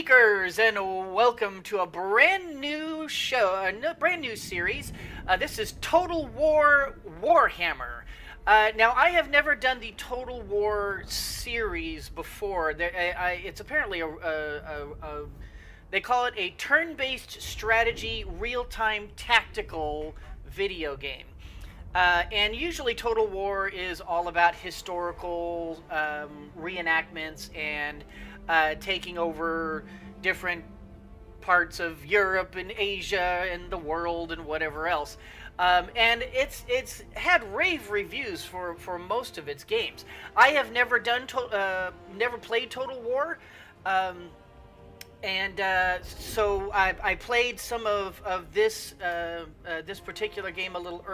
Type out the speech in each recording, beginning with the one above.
Squeakers, and welcome to a brand new show, a brand new series. This is Total War Warhammer. Now, I have never done the Total War series before. It's apparently they call it a turn-based strategy, real-time tactical video game. And usually Total War is all about historical reenactments and taking over different parts of Europe and Asia and the world and whatever else. And it's had rave reviews for most of its games. I have never never played Total War. So I played some of this this particular game a little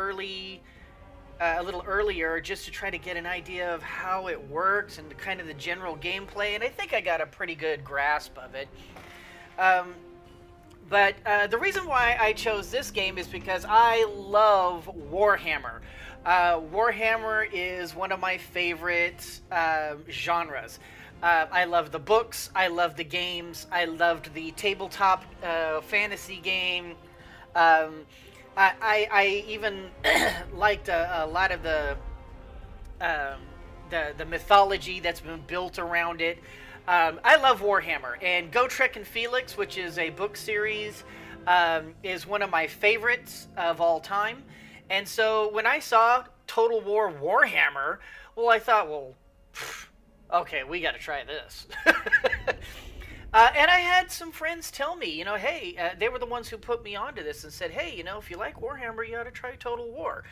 earlier, just to try to get an idea of how it works and kind of the general gameplay, and I think I got a pretty good grasp of it. But the reason why I chose this game is because I love Warhammer. Warhammer is one of my favorite genres. I love the books, I love the games, I loved the tabletop fantasy game. I even liked a lot of the mythology that's been built around it. I love Warhammer, and Go Trek and Felix, which is a book series, is one of my favorites of all time. And so when I saw Total War Warhammer, well, I thought, well, okay, we got to try this. And I had some friends tell me, hey, they were the ones who put me onto this and said, hey, if you like Warhammer, you ought to try Total War.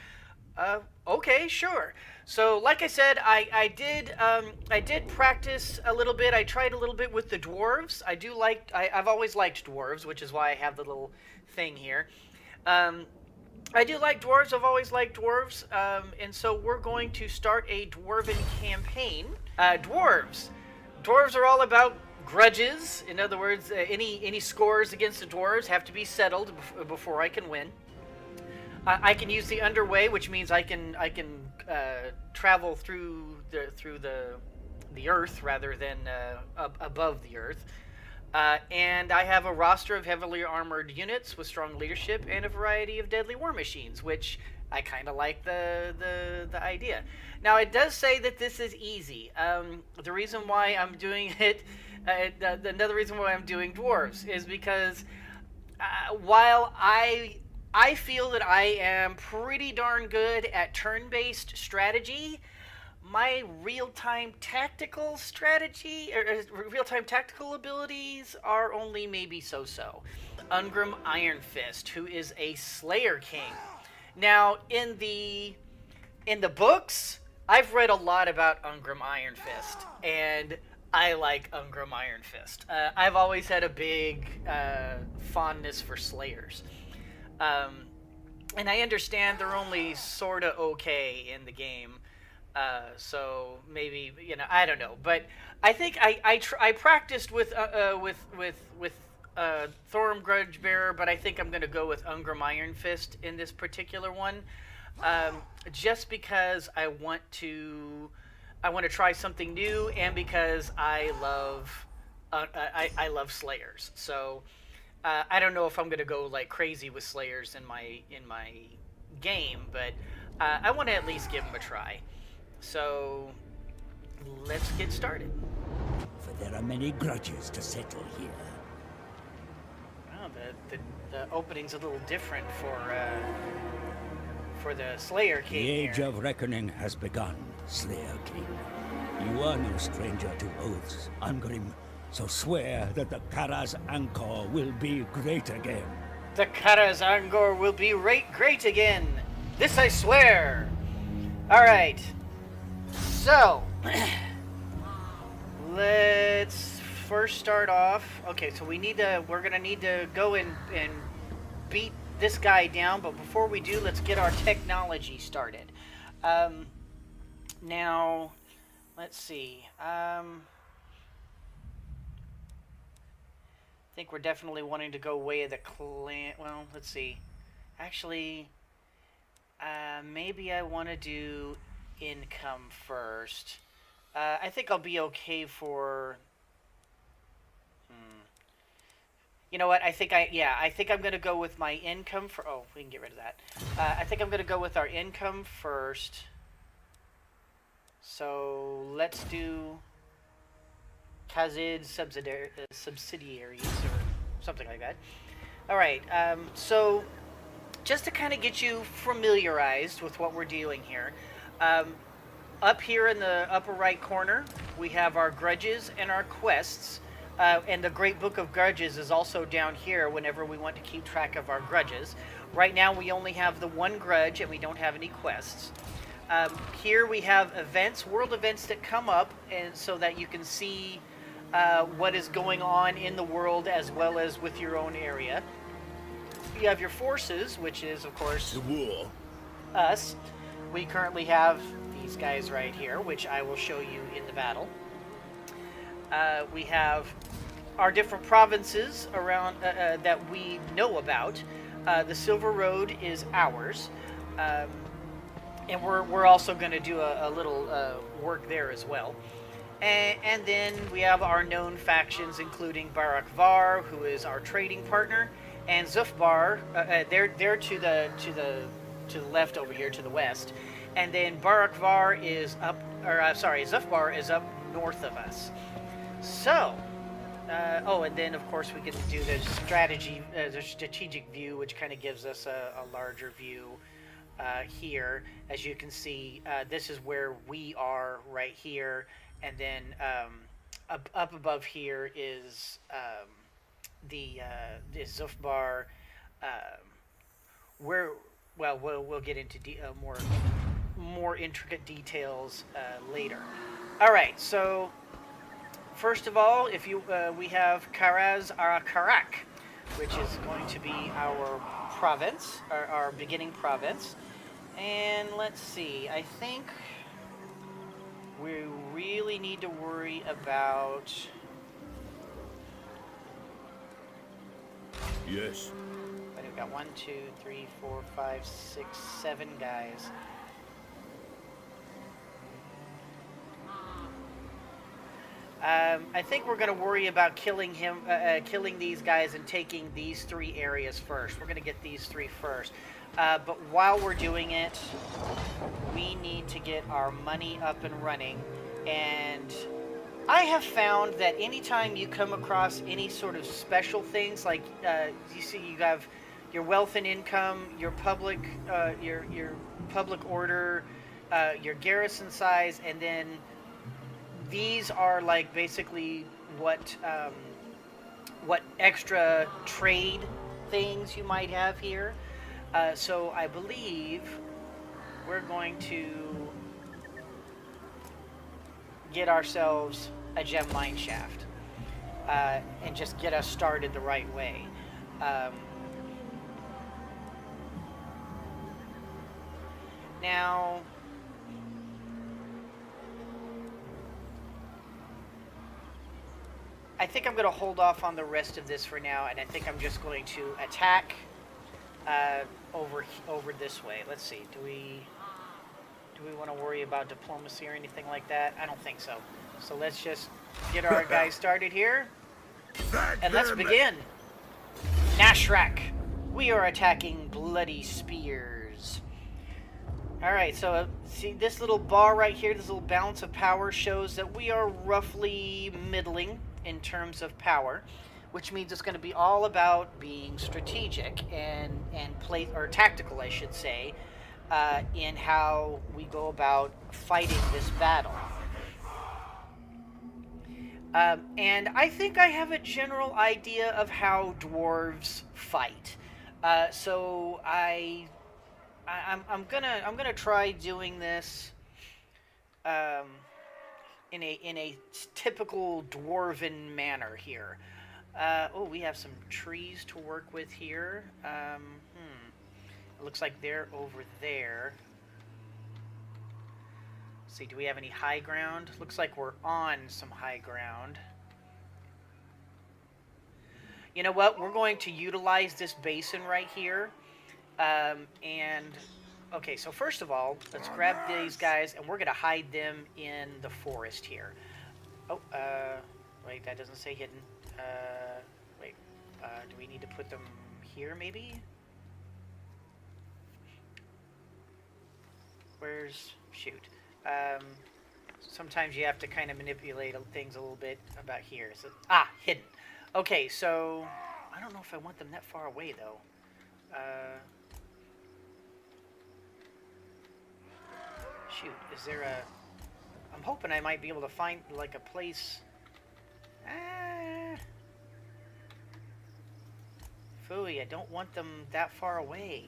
Okay, sure. So, like I said, I did practice a little bit. I tried a little bit with the dwarves. I've always liked dwarves, which is why I have the little thing here. I do like dwarves. I've always liked dwarves. And so we're going to start a dwarven campaign. Dwarves are all about grudges. In other words, any scores against the dwarves have to be settled before I can win. I can use the underway, which means I can travel through the earth rather than above the earth. And I have a roster of heavily armored units with strong leadership and a variety of deadly war machines, which I kind of like the idea. Now, it does say that this is easy. The reason why I'm doing it, another reason why I'm doing dwarves, is because while I feel that I am pretty darn good at turn-based strategy, my real-time tactical strategy, or real-time tactical abilities are only maybe so-so. Ungrim Iron Fist, who is a Slayer King. Now, in the books, I've read a lot about Ungrim Iron Fist, and I like Ungrim Iron Fist. I've always had a big fondness for Slayers. And I understand they're only sort of okay in the game. So maybe, I don't know. But I think I practiced with Thorum Grudgebearer, but I think I'm going to go with Ungrim Iron Fist in this particular one. Just because I want to try something new, and because I love Slayers. So I don't know if I'm gonna go like crazy with Slayers in my game, but I want to at least give them a try. So let's get started. For there are many grudges to settle here. Well, the opening's a little different for the Slayer King. The age here. of reckoning has begun, Slayer King. You are no stranger to oaths, Ungrim. So swear that the Kara's Angkor will be great again. The Kara's Angkor will be great again. This I swear. All right. So let's first start off. Okay, so we're gonna need to go and beat this guy down. But before we do, let's get our technology started. Now, let's see. I think we're definitely wanting to go way of the clan. Well, let's see. Actually, maybe I want to do income first. I think I'll be okay for... You know what? I think I'm gonna go with my income for. Oh, we can get rid of that. I think I'm gonna go with our income first. So let's do Kazid subsidiaries or something like that. All right. So just to kind of get you familiarized with what we're doing here, um, up here in the upper right corner, we have our grudges and our quests. And the Great Book of Grudges is also down here whenever we want to keep track of our grudges. Right now we only have the one grudge and we don't have any quests. Here we have events, world events that come up, and so that you can see what is going on in the world as well as with your own area. You have your forces, which is, of course, The war. us. We currently have these guys right here, which I will show you in the battle. We have our different provinces around that we know about. The Silver Road is ours, and we're also going to do a little work there as well. And then we have our known factions, including Barak Var, who is our trading partner, and Zufbar. They're to the left over here, to the west, and then Barak Var is up, Zufbar is up north of us. So, and then of course we get to do the strategic view, which kind of gives us a larger view here. As you can see, this is where we are right here, and then up above here is the Zufbar. Where we'll get into more intricate details later. All right, so. First of all, we have Karaz Arakarak, which is going to be our province, our beginning province. And let's see, I think we really need to worry about... Yes. We've got 1, 2, 3, 4, 5, 6, 7 guys. I think we're going to worry about killing these guys and taking these 3 areas first. We're going to get these 3 first. But while we're doing it, we need to get our money up and running. And I have found that anytime you come across any sort of special things, like you see, you have your wealth and income, your public order, your garrison size, and then these are like basically what extra trade things you might have here. So I believe we're going to get ourselves a gem mine shaft and just get us started the right way. Now, I think I'm going to hold off on the rest of this for now, and I think I'm just going to attack over this way. Let's see. Do we want to worry about diplomacy or anything like that? I don't think so. So let's just get our guys started here, and let's begin. Nashrak, we are attacking Bloody Spears. All right, so see this little bar right here, this little balance of power shows that we are roughly middling in terms of power, which means it's going to be all about being strategic and tactical, I should say, in how we go about fighting this battle. And I think I have a general idea of how dwarves fight. So I'm gonna try doing this in a typical dwarven manner here. We have some trees to work with here. It looks like they're over there. Let's see, do we have any high ground? Looks like we're on some high ground. You know what? We're going to utilize this basin right here. Okay, so first of all, let's grab these guys, and we're going to hide them in the forest here. Oh, wait, that doesn't say hidden. Wait. Do we need to put them here, maybe? Where's... Shoot. Sometimes you have to kind of manipulate things a little bit about here. So, hidden. Okay, so... I don't know if I want them that far away, though. Shoot, is there a... I'm hoping I might be able to find, like, a place... Phooey, I don't want them that far away.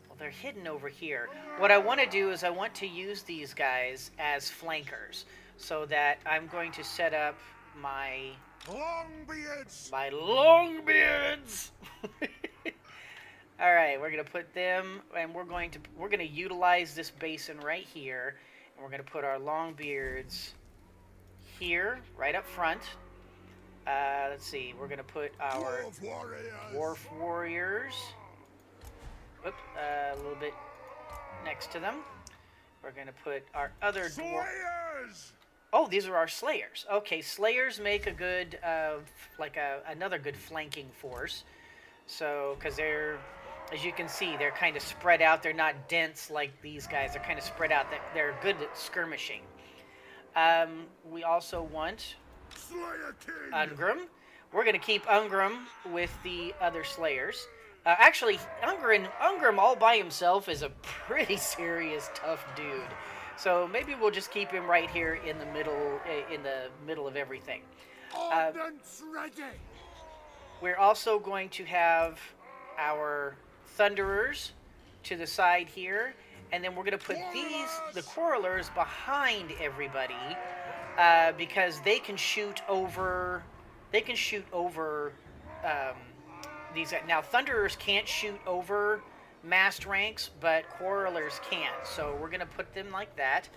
Well, they're hidden over here. What I want to do is I want to use these guys as flankers, so that I'm going to set up my... Longbeards! My Longbeards! Alright, we're going to put them, and we're going to utilize this basin right here. And we're going to put our Longbeards here, right up front. Let's see, we're going to put our Dwarf Warriors a little bit next to them. We're going to put our other Dwarf... Oh, these are our Slayers. Okay, Slayers make a good, another good flanking force. So, because they're... As you can see, they're kind of spread out. They're not dense like these guys. They're kind of spread out. They're good at skirmishing. We also want Ungrim. We're going to keep Ungrim with the other Slayers. Actually, Ungrim all by himself is a pretty serious, tough dude. So maybe we'll just keep him right here in the middle of everything. Ordnance ready. We're also going to have our Thunderers to the side here, and then we're going to put the Quarrelers behind everybody, because they can shoot over. These. Now Thunderers can't shoot over massed ranks, but Quarrelers can. So we're going to put them like that.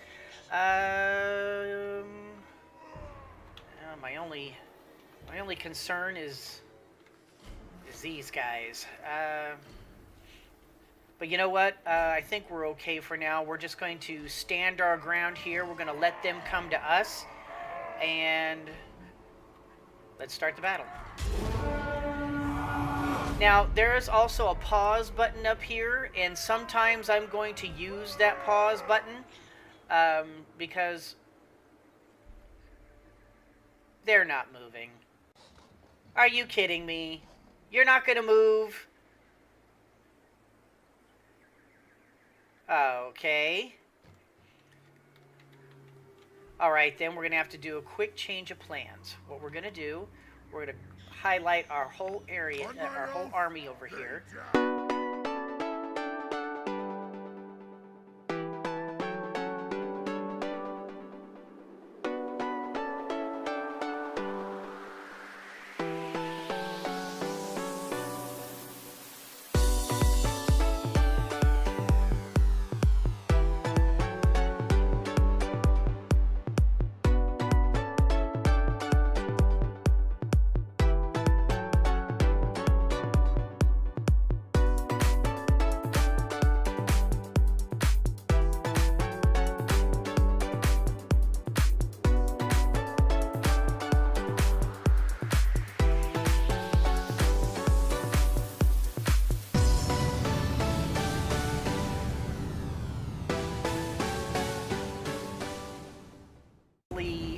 My only concern is these guys. But you know what? I think we're okay for now. We're just going to stand our ground here. We're going to let them come to us. And let's start the battle. Now, there is also a pause button up here. And sometimes I'm going to use that pause button. Because they're not moving. Are you kidding me? You're not going to move? Okay. Alright, then we're going to have to do a quick change of plans. What we're going to do, we're going to highlight our whole area, our whole army over here.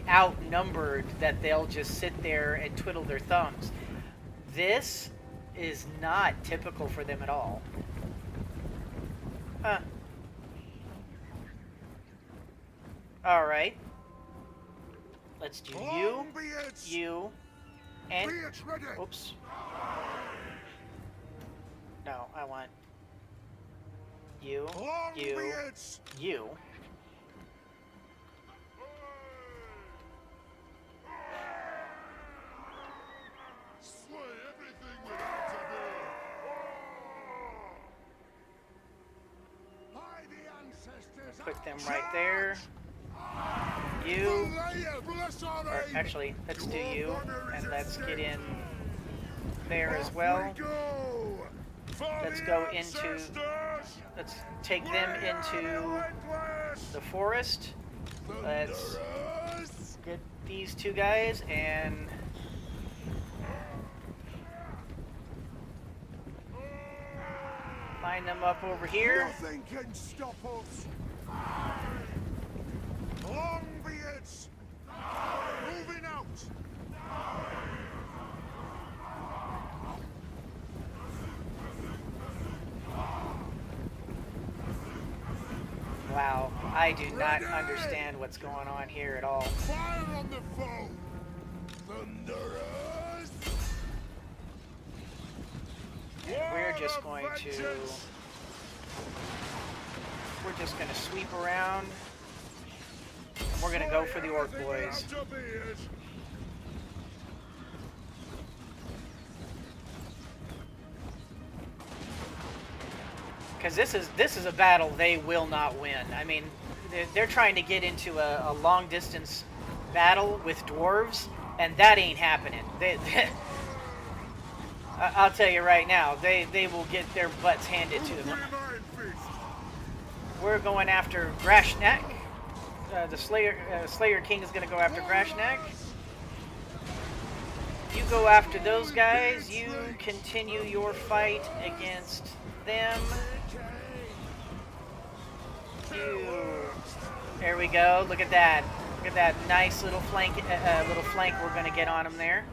Outnumbered that they'll just sit there and twiddle their thumbs. This is not typical for them at all. Alright. Let's do you, and... Oops. No, I want you. Put them right there. You. Or actually, let's do you. And let's get in there as well. Let's go into... Let's take them into the forest. Let's get these two guys and line them up over here. Nothing can stop us. Longbeards, moving out. Wow, I do not understand what's going on here at all. Fire on the foe. Thunderers. We're just going to sweep around. We're going to go for the orc boys. Because this is a battle they will not win. I mean, they're trying to get into a long distance battle with dwarves, and that ain't happening. I'll tell you right now, they will get their butts handed to them. We're going after Grashnak. The Slayer King is going to go after Grashnak. You go after those guys. You continue your fight against them. There we go. Look at that. Look at that nice little flank. We're going to get on them there.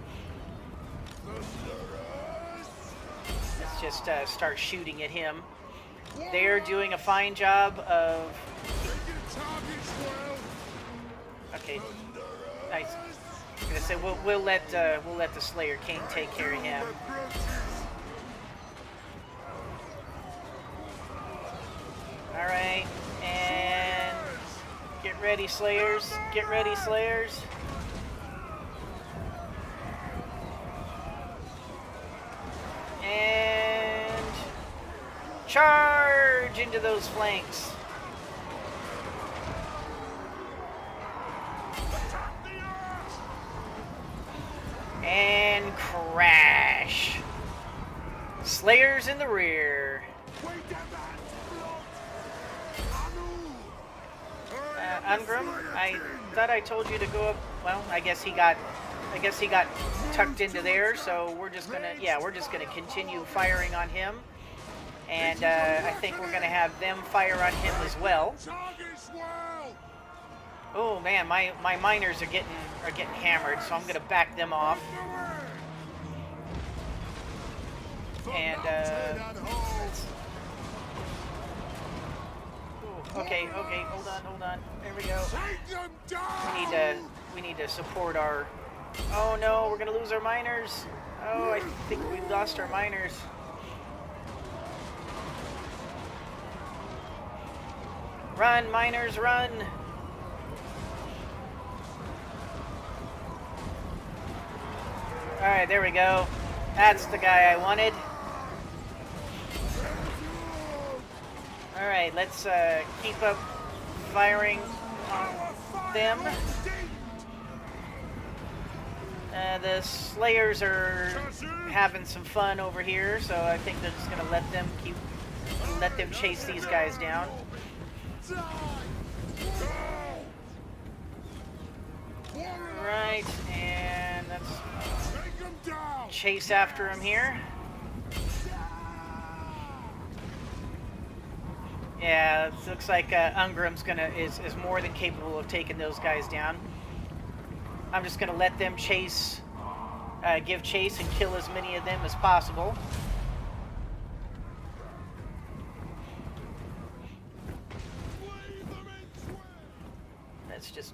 Let's just start shooting at him. They're doing a fine job of. Okay. Nice. I'm gonna say we'll let the Slayer King take care of him. All right, and get ready, Slayers. Get ready, Slayers. And charge into those flanks. And crash. Slayers in the rear. Ungram, I thought I told you to go up. Well, I guess he got tucked into there. So we're just gonna continue firing on him, and I think we're gonna have them fire on him as well. Oh man, my miners are getting hammered, so I'm gonna back them off. And okay, hold on. There we go. We need to support our. Oh no, we're gonna lose our miners. Oh, I think we lost our miners. Run, miners, run! Alright, there we go. That's the guy I wanted. Alright, let's keep up firing on them. The Slayers are having some fun over here, so I think they're just gonna let them chase these guys down. Right, and let's chase after him here. Yeah, it looks like Ungram's is more than capable of taking those guys down. I'm just gonna let them give chase and kill as many of them as possible. Let's just.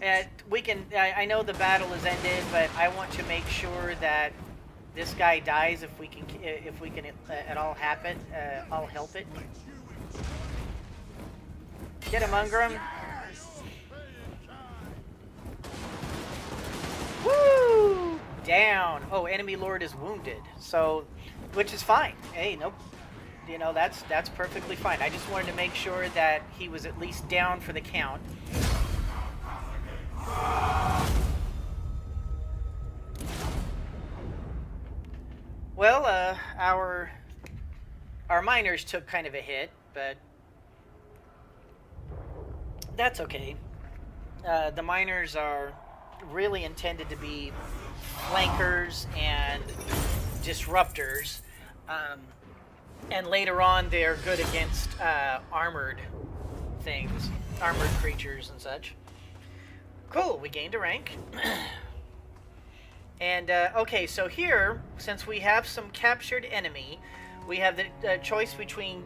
I know the battle has ended, but I want to make sure that this guy dies if we can at all happen. I'll help it. Get him, Ungram. Woo! Down. Oh, enemy lord is wounded. So, which is fine. Hey, nope. You know, that's perfectly fine. I just wanted to make sure that he was at least down for the count. Well, our miners took kind of a hit, but That's okay. The miners are really intended to be flankers and disruptors, um, and later on they're good against armored things, armored creatures and such. Cool, we gained a rank. And okay, so here, since we have some captured enemy, we have the choice between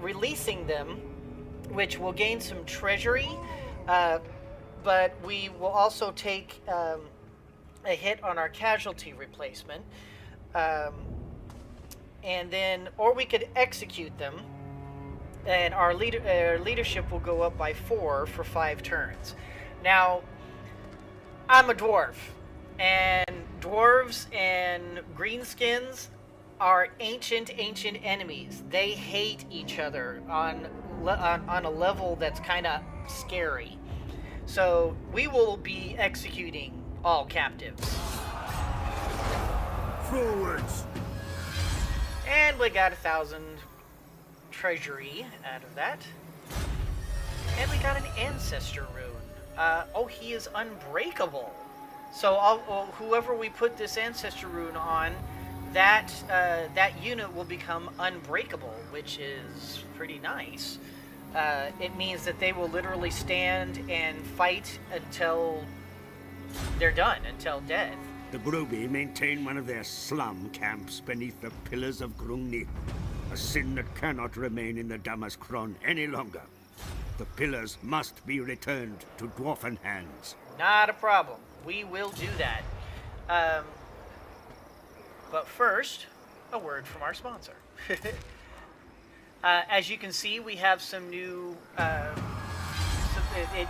releasing them, which will gain some treasury, but we will also take a hit on our casualty replacement. And then, or we could execute them, and our leadership will go up by 4 for 5 turns. Now, I'm a dwarf, and dwarves and greenskins are ancient enemies. They hate each other on a level that's kind of scary. So we will be executing all captives. Forwards! And we got 1,000 treasury out of that. And we got an ancestor rune. Oh, he is unbreakable. So whoever we put this ancestor rune on, that unit will become unbreakable, which is pretty nice. It means that they will literally stand and fight until they're done, until dead. The Groby maintain one of their slum camps beneath the Pillars of Grungni. A sin that cannot remain in the Damaskron any longer. The pillars must be returned to dwarfen hands. Not a problem. We will do that. But first, a word from our sponsor. As you can see, we have some new...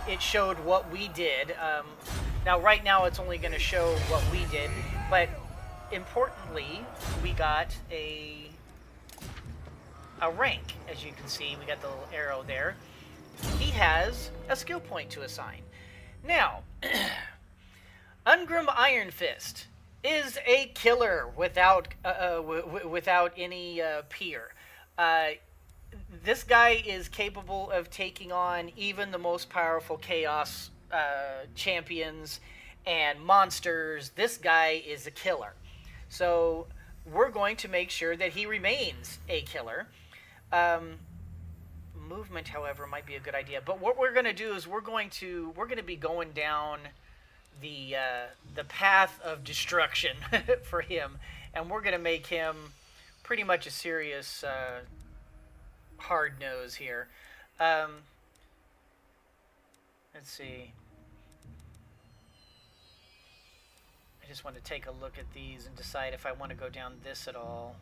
it showed what we did. Now, right now, it's only going to show what we did. But importantly, we got a rank. As you can see, we got the little arrow there. He has a skill point to assign. Now, Ungrim Iron Fist is a killer without any peer. This guy is capable of taking on even the most powerful chaos champions and monsters. This guy is a killer. So we're going to make sure that he remains a killer. Movement, however, might be a good idea. But what we're going to do is we're going to be going down the path of destruction for him, and we're going to make him pretty much a serious hard nose here. Let's see. I just want to take a look at these and decide if I want to go down this at all.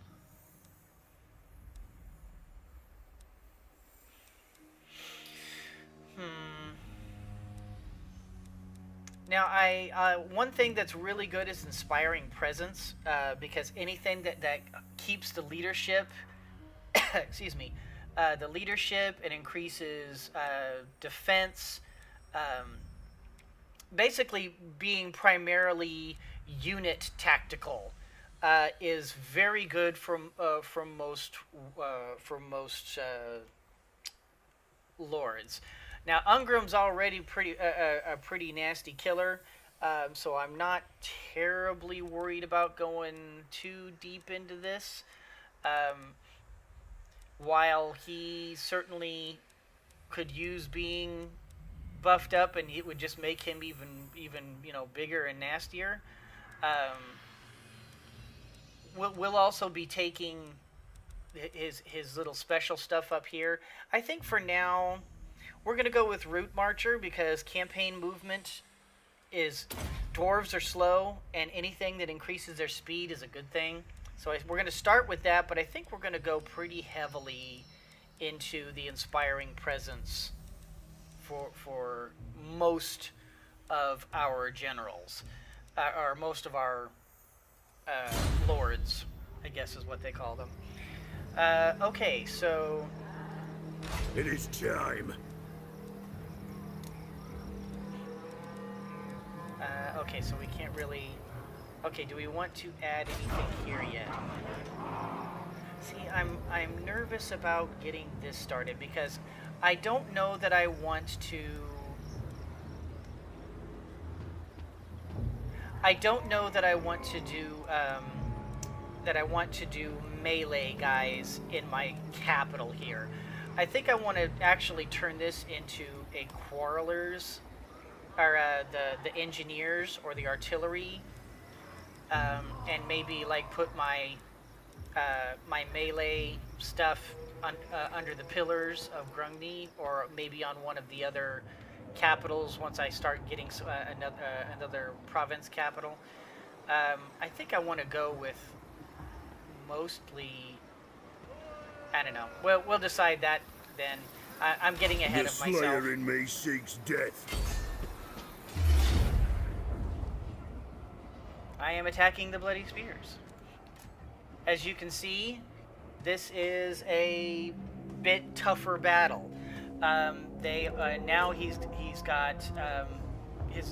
Now, one thing that's really good is inspiring presence, because anything that keeps the leadership, excuse me, the leadership, and increases defense, basically being primarily unit tactical, is very good from most lords. Now, Ungrim's already a pretty nasty killer, so I'm not terribly worried about going too deep into this. While he certainly could use being buffed up, and it would just make him even bigger and nastier. We'll also be taking his little special stuff up here. I think for now, we're going to go with Route Marcher, because campaign movement is... Dwarves are slow, and anything that increases their speed is a good thing. So we're going to start with that, but I think we're going to go pretty heavily into the inspiring presence for most of our generals. Or most of our lords, I guess is what they call them. Okay, so... It is time. Okay, so we can't really... Okay, do we want to add anything here yet? See, I'm nervous about getting this started, because I don't know that I want to I don't know that I want to do melee guys in my capital here. I think I want to actually turn this into a quarrelers, or the engineers or the artillery, and maybe like put my my melee stuff under the pillars of Grungni, or maybe on one of the other capitals once I start getting another province capital. I think I want to go with mostly. I don't know. Well, we'll decide that then. I'm getting ahead of myself. The Slayer in me seeks death. I am attacking the Bloody Spears. As you can see, this is a bit tougher battle. Now he's got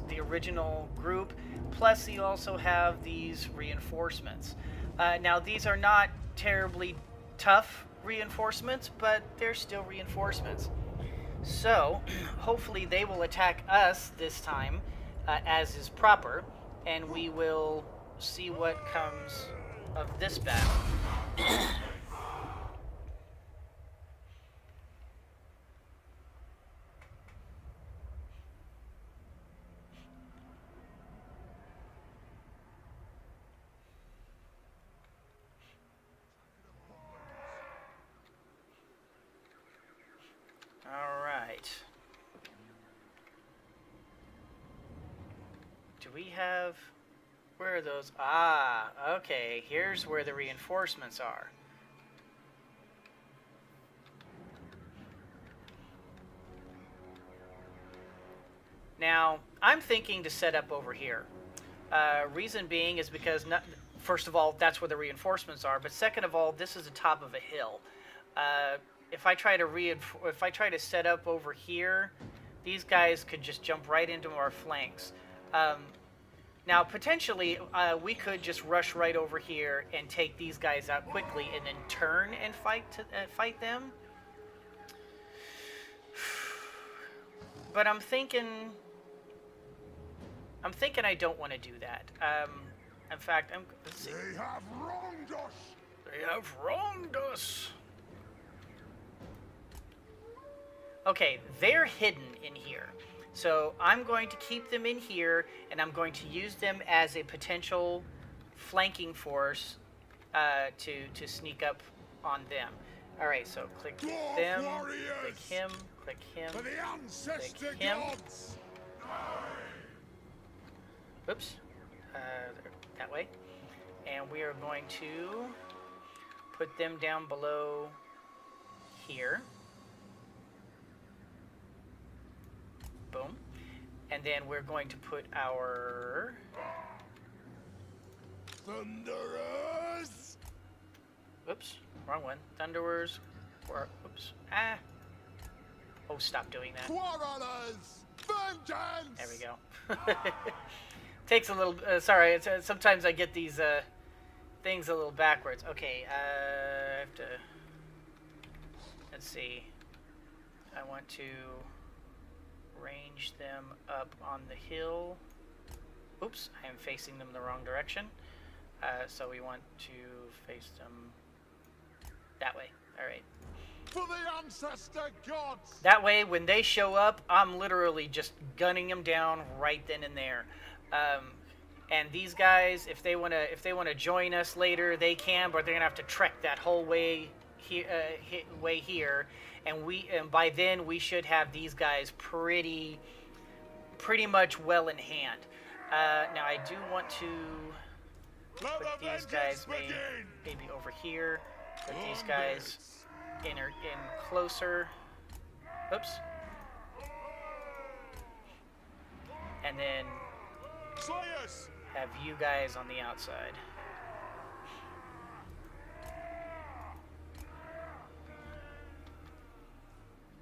the original group, plus you also have these reinforcements. Now these are not terribly tough reinforcements, but they're still reinforcements. So hopefully they will attack us this time, as is proper, and we will see what comes of this battle. All right. Do we have... Where are those? Ah, okay. Here's where the reinforcements are. Now, I'm thinking to set up over here. Reason being is because, first of all, that's where the reinforcements are, but second of all, this is the top of a hill. If I try to set up over here, these guys could just jump right into our flanks. Now, potentially, we could just rush right over here and take these guys out quickly, and then turn and fight them. But I'm thinking I don't want to do that. In fact, let's see. They have wronged us. They have wronged us. Okay, they're hidden in here. So I'm going to keep them in here, and I'm going to use them as a potential flanking force to sneak up on them. All right, so click Dwarf them, warriors! click him, For the ancestor click him. gods. Oops, that way. And we are going to put them down below here. Boom. And then we're going to put our... Thunderers! Oops, wrong one. Thunderers. Or, oops. Ah. Oh, stop doing that. Quarrelers! Vengeance! There we go. Takes a little... sorry, it's, sometimes I get these things a little backwards. Okay, I have to... Let's see. I want to... range them up on the hill. Oops, I am facing them the wrong direction. So we want to face them that way. All right. For the ancestor gods! That way, when they show up, I'm literally just gunning them down right then and there. And these guys, if they wanna join us later, they can, but they're gonna have to trek that whole way here. And by then we should have these guys pretty much well in hand. Now I do want to put these guys maybe over here. Put these guys in closer. Oops. And then Slayers! have you guys on the outside.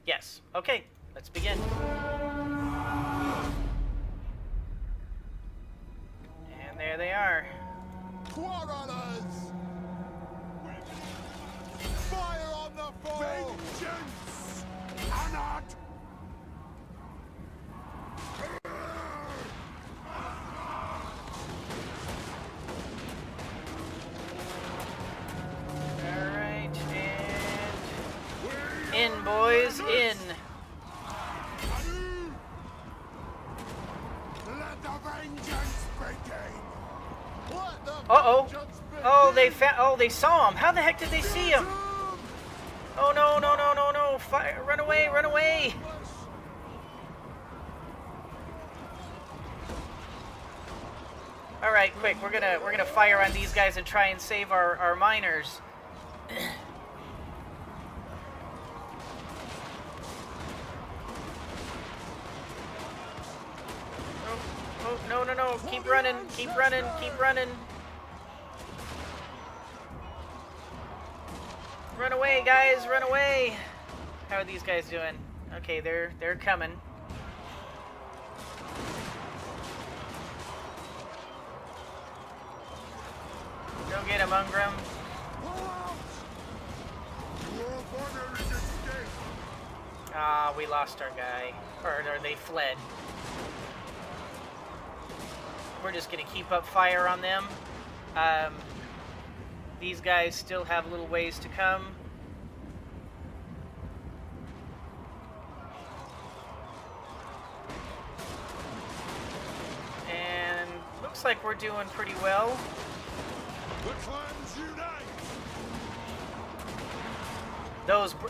Yes. Okay. Let's begin. And there they are. Quarrelers! Fire on the foe! Vengeance! Anad! in, boys, in. Let the vengeance begin. Let the Uh-oh. vengeance begin. Oh, they saw him. How the heck did they see him? Oh, no, no, no, no, no. Fire. Run away, run away. All right, quick. We're gonna fire on these guys and try and save our miners. Oh, no, no, no. Keep running, keep running, keep running. Run away, guys, run away. How are these guys doing? Okay, they're coming. Go get him, Ungram. Ah, we lost our guy. Or they fled. We're just gonna keep up fire on them. These guys still have a little ways to come. And looks like we're doing pretty well. The clans unite.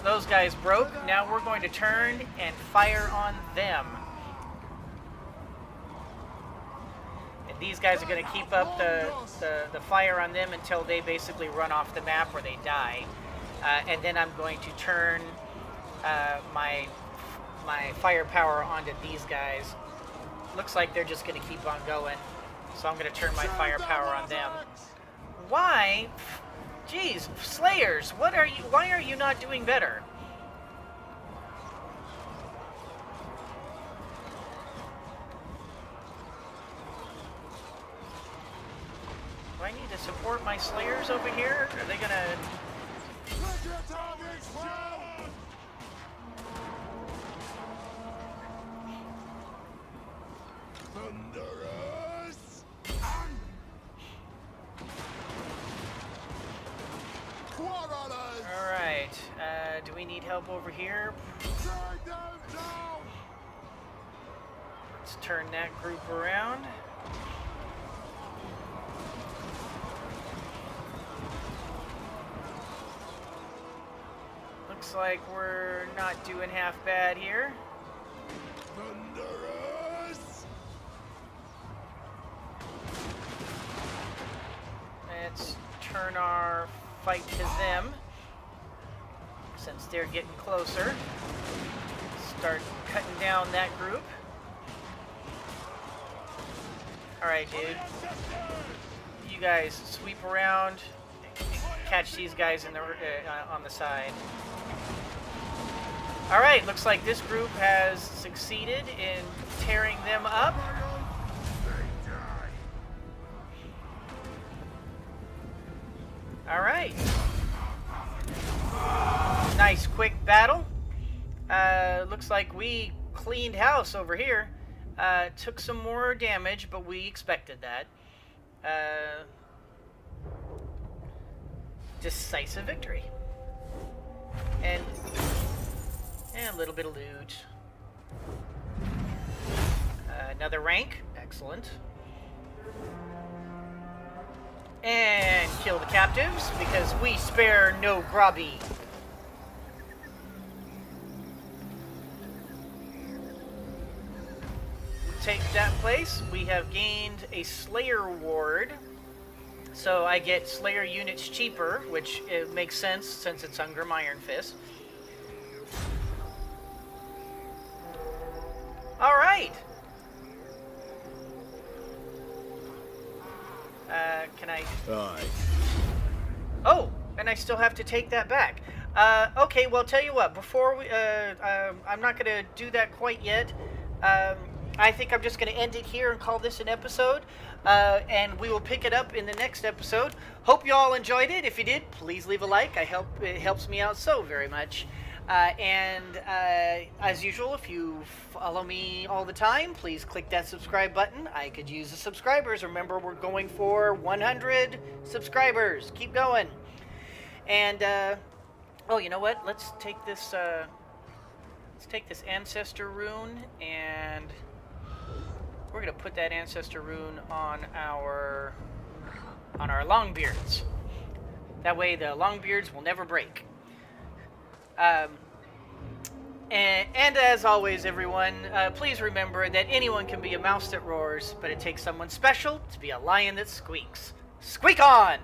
Those guys broke. Now we're going to turn and fire on them. And these guys are going to keep up the fire on them until they basically run off the map or they die. And then I'm going to turn my firepower onto these guys. Looks like they're just going to keep on going. So I'm going to turn my firepower on them. Why? Jeez, Slayers, why are you not doing better? Do I need to support my Slayers over here? Are they gonna... Let your targets fall. Thunderous. Quarrelers. Alright, do we need help over here? Take them down. Let's turn that group around. Looks like we're not doing half bad here. Thunderous. Let's turn our fight to them, since they're getting closer. Start cutting down that group. Alright, dude. You guys sweep around, catch these guys in the on the side. Alright, looks like this group has succeeded in tearing them up. Alright. Nice quick battle. Looks like we cleaned house over here. Took some more damage, but we expected that. Decisive victory. And a little bit of loot. Another rank. Excellent. And kill the captives, because we spare no grubby. Take that place. We have gained a Slayer Ward. So I get Slayer units cheaper, which makes sense since it's Ungram Iron Fist. Alright. Can I... Aye. Oh, and I still have to take that back. Okay, well, tell you what. Before we... I'm not going to do that quite yet. I think I'm just going to end it here and call this an episode. And we will pick it up in the next episode. Hope you all enjoyed it. If you did, please leave a like. It helps me out so very much. As usual, if you follow me all the time, please click that subscribe button. I could use the subscribers. Remember, we're going for 100 subscribers. Keep going. And, oh, you know what? Let's take this let's take this ancestor rune and we're gonna put that ancestor rune on our longbeards. That way the longbeards will never break. And as always, everyone, please remember that anyone can be a mouse that roars, but it takes someone special to be a lion that squeaks. Squeak on!